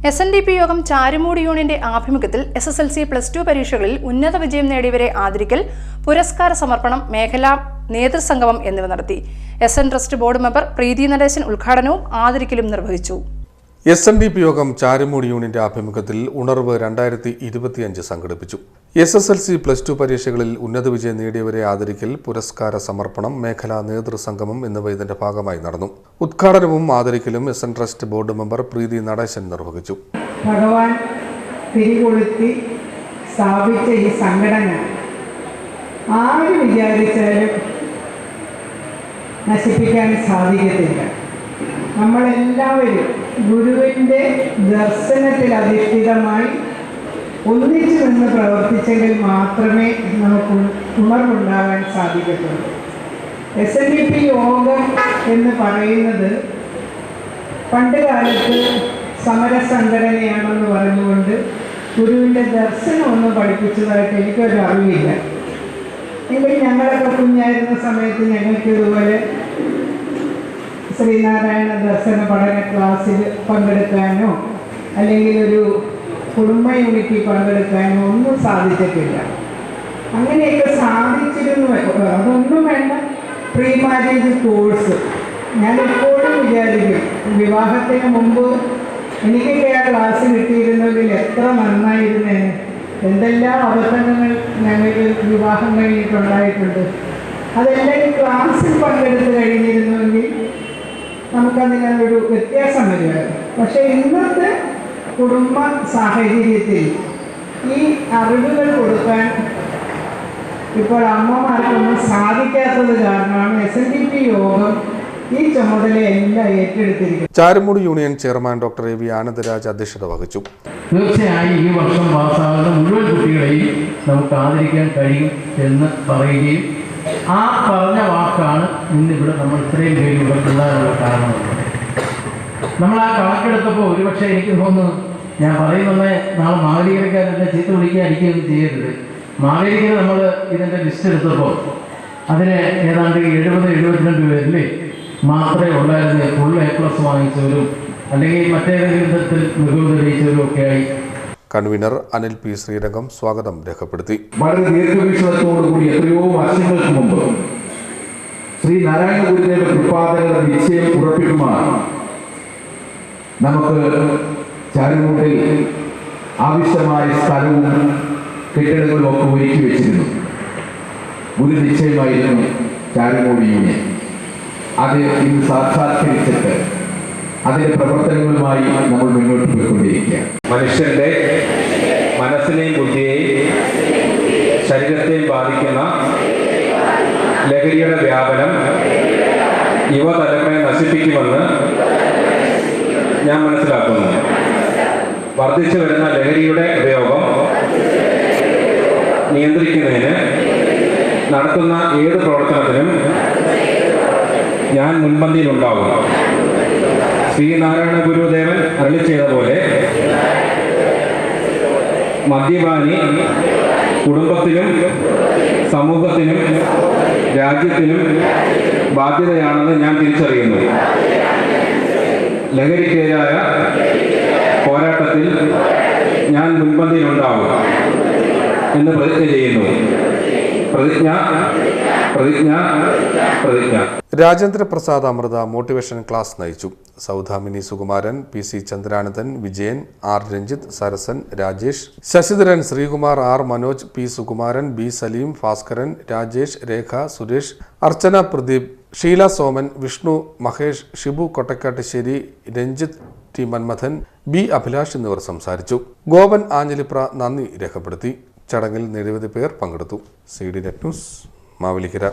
SNDP യോഗം ചാരുമൂടി യൂണിയന്റെ ആഭിമുഖ്യത്തിൽ SSLC +2 പരീക്ഷകളിൽ ഉന്നത വിജയം നേടിയവരെ ആദരിക്കൽ, പുരസ്കാര സമർപ്പണം, മേഖലാ നേതൃസംഗമം എന്നിവ നടത്തി. SN ട്രസ്റ്റ് ബോർഡ് മെമ്പർ പ്രീതി നടേശൻ ഉദ്ഘാടനവും ആദരിക്കലും നിർവഹിച്ചു. SNDP യോഗം ചാരുമൂടി യൂണിയന്റെ ആഭിമുഖ്യത്തിൽ ഉണർവ് 2025 സംഘടിപ്പിച്ചു. SSLC +2 പരീക്ഷകളിൽ ഉന്നത വിജയം നേടിയവരെ ആദരിക്കൽ, പുരസ്കാര സമർപ്പണം, മേഖലാ നേതൃസംഗമം എന്നിവ ഇതിന്റെ ഭാഗമായി നടന്നു. ഉദ്ഘാടനവും ആദരിക്കലും SN ട്രസ്റ്റ് ബോർഡ് മെമ്പർ പ്രീതി നടേശൻ നിർവഹിച്ചു. ഭഗവാൻ തിരികൊളുത്തി സ്ഥാപിച്ച ഈ സംഘടന ആര് വിചാരിച്ചാലും നശിപ്പിക്കാൻ സാധിക്കത്തില്ല. നമ്മളെല്ലാവരും ഗുരുവിൻ്റെ ദർശനത്തിൽ അധിഷ്ഠിതമായി ഒന്നിച്ചു നിന്ന് പ്രവർത്തിച്ചെങ്കിൽ മാത്രമേ നമുക്ക് ഉണർവുണ്ടാകാൻ സാധിക്കത്തുള്ളൂ. SNDP യോഗം എന്ന് പറയുന്നത് പണ്ട് കാലത്ത് സമരസംഘടനയാണെന്ന് പറഞ്ഞുകൊണ്ട് ഗുരുവിൻ്റെ ദർശനമൊന്നും പഠിപ്പിച്ചതായിട്ട് എനിക്കൊരു അറിവില്ല. എങ്കിൽ ഞങ്ങളൊക്കെ കുഞ്ഞായിരുന്ന സമയത്ത് ഞങ്ങൾക്ക് ഇതുപോലെ ശ്രീനാരായണ ദർശന പഠന ക്ലാസ്സിൽ പങ്കെടുക്കാനോ അല്ലെങ്കിൽ ഒരു കുടുംബ യൂണിറ്റിൽ പങ്കെടുക്കാനോ ഒന്നും സാധിച്ചിട്ടില്ല. അങ്ങനെയൊക്കെ സാധിച്ചിരുന്നു. അതൊന്നും വേണ്ട, പ്രീ മാരേജ് കോഴ്സ് ഞാനെപ്പോഴും വിചാരിക്കും, വിവാഹത്തിന് മുമ്പ് എനിക്കൊക്കെ ആ ക്ലാസ് കിട്ടിയിരുന്നെങ്കിൽ എത്ര നന്നായിരുന്നേനെ. എന്തെല്ലാം അബദ്ധങ്ങൾ ഞങ്ങൾക്ക് വിവാഹം കഴിഞ്ഞിട്ടുണ്ടായിട്ടുണ്ട്. അതെല്ലാം ഈ ക്ലാസ്സിൽ പങ്കെടുത്ത് കഴിഞ്ഞിരുന്നുവെങ്കിൽ നമുക്കതിനൊരു വ്യത്യാസം വരുമായിരുന്നു. പക്ഷേ ഇന്നത്തെ കുടുംബ സാഹചര്യത്തിൽ ഈ അറിവുകൾ കൊടുക്കാൻ ഇപ്പോൾ അമ്മമാർക്കൊന്നും സാധിക്കാത്തത് കാരണമാണ് SNDP യോഗം ഈ ചുമതലയെല്ലാം ഏറ്റെടുത്തിരിക്കുന്നത്. Charummoodu union chairman doctor AV Anandaraj അധ്യക്ഷത വഹിച്ചു. തീർച്ചയായും ഈ വർഷം പാസ്സാകുന്ന മുഴുവൻ കുട്ടികളെയും നമുക്ക് ആദരിക്കാൻ കഴിയും എന്ന് പറയുകയും ആ പറഞ്ഞ വാക്കാണ് ഇന്നിവിടെ നമ്മൾ ഇത്രയും പേര് ഇവിടെ കൊള്ളാനുള്ള കാരണമുള്ളത്. നമ്മൾ ആ കണക്കെടുത്തപ്പോൾ ഒരുപക്ഷെ എനിക്ക് തോന്നുന്നു, ഞാൻ പറയുന്നത് നാളെ മാവേലിക്കരക്കാരെല്ലാം ചീത്ത വിളിക്കുക അടിക്കുകയൊന്നും ചെയ്യരുത്. മാവേലിക്കര നമ്മൾ ഇതിൻ്റെ ലിസ്റ്റ് എടുത്തപ്പോൾ അതിന് ഏതാണ്ട് 70-72 പേരില്ലേ മാത്രമേ ഉണ്ടായിരുന്ന ഫുൾ A+ വാങ്ങിച്ചവരും അല്ലെങ്കിൽ മറ്റേതെങ്കിലും വിധത്തിൽ മികവ് തെളിയിച്ചവരും ഒക്കെയായി. Convener Anil P. ശ്രീരംഗം സ്വാഗതം രേഖപ്പെടുത്തി. വളരെ ദീർഘവീക്ഷണത്തോടുകൂടി എത്രയോ വർഷങ്ങൾക്ക് മുമ്പ് ശ്രീ നാരായണ ഗുരുദേവ കൃപാദങ്ങളുടെ നിശ്ചയം ഉറപ്പിക്കുവാൻ നമുക്ക് ചാരുമൂടിൽ ആവശ്യമായ സ്ഥലവും കെട്ടിടങ്ങളും ഒക്കെ ഒരുക്കി വെച്ചിരുന്നു. ഗുരു നിശ്ചയമായിരുന്നു ചാരുമൂടി യൂണിയൻ. അത് ഇന്ന് സാക്ഷാത്കരിച്ചിട്ട് അതിന്റെ പ്രവർത്തനങ്ങളുമായി നമ്മൾ മുന്നോട്ട് പോയിക്കൊണ്ടിരിക്കുക. മനുഷ്യന്റെ മനസ്സിനെയും ബുദ്ധിയെയും ശരീരത്തെയും ബാധിക്കുന്ന ലഹരിയുടെ വ്യാപനം യുവതലമുറയെ നശിപ്പിക്കുമെന്ന് ഞാൻ മനസ്സിലാക്കുന്നു. വർദ്ധിച്ചു വരുന്ന ലഹരിയുടെ ഉപയോഗം നിയന്ത്രിക്കുന്നതിന് നടത്തുന്ന ഏത് പ്രവർത്തനത്തിനും ഞാൻ മുൻപന്തിയിലുണ്ടാകും. ശ്രീനാരായണ ഗുരുദേവൻ അരുളി ചെയ്ത പോലെ മദ്യപാനി കുടുംബത്തിനും സമൂഹത്തിനും രാജ്യത്തിനും ബാധ്യതയാണെന്ന് ഞാൻ തിരിച്ചറിയുന്നു. ലഹരിക്കെതിരായ പോരാട്ടത്തിൽ ഞാൻ മുൻപന്തിയിലുണ്ടാവും എന്ന് പ്രതിജ്ഞ ചെയ്യുന്നു. പ്രതിജ്ഞ. രാജേന്ദ്ര പ്രസാദ് അമൃത മോട്ടിവേഷൻ ക്ലാസ് നയിച്ചു. സൗധാമിനി സുകുമാരൻ, PC ചന്ദ്രാനന്ദൻ, വിജയൻ, R. രഞ്ജിത്ത്, സരസൻ, Rajesh, Sasidharan, Sreekumar, R. Manoj, P. Sukumaran, B. Saleem, Bhaskaran, Rajesh, രേഖ, സുരേഷ്, അർച്ചന പ്രദീപ്, ഷീല സോമൻ, വിഷ്ണു, മഹേഷ്, ഷിബു കൊട്ടക്കാട്ടുശ്ശേരി, രഞ്ജിത്ത്, T. മന്മഥൻ, B. അഭിലാഷ് എന്നിവർ സംസാരിച്ചു. ഗോപൻ ആഞ്ഞലിപ്ര നന്ദി രേഖപ്പെടുത്തി. ചടങ്ങിൽ നിരവധി പേർ പങ്കെടുത്തു. CD net news, Mavelikkara.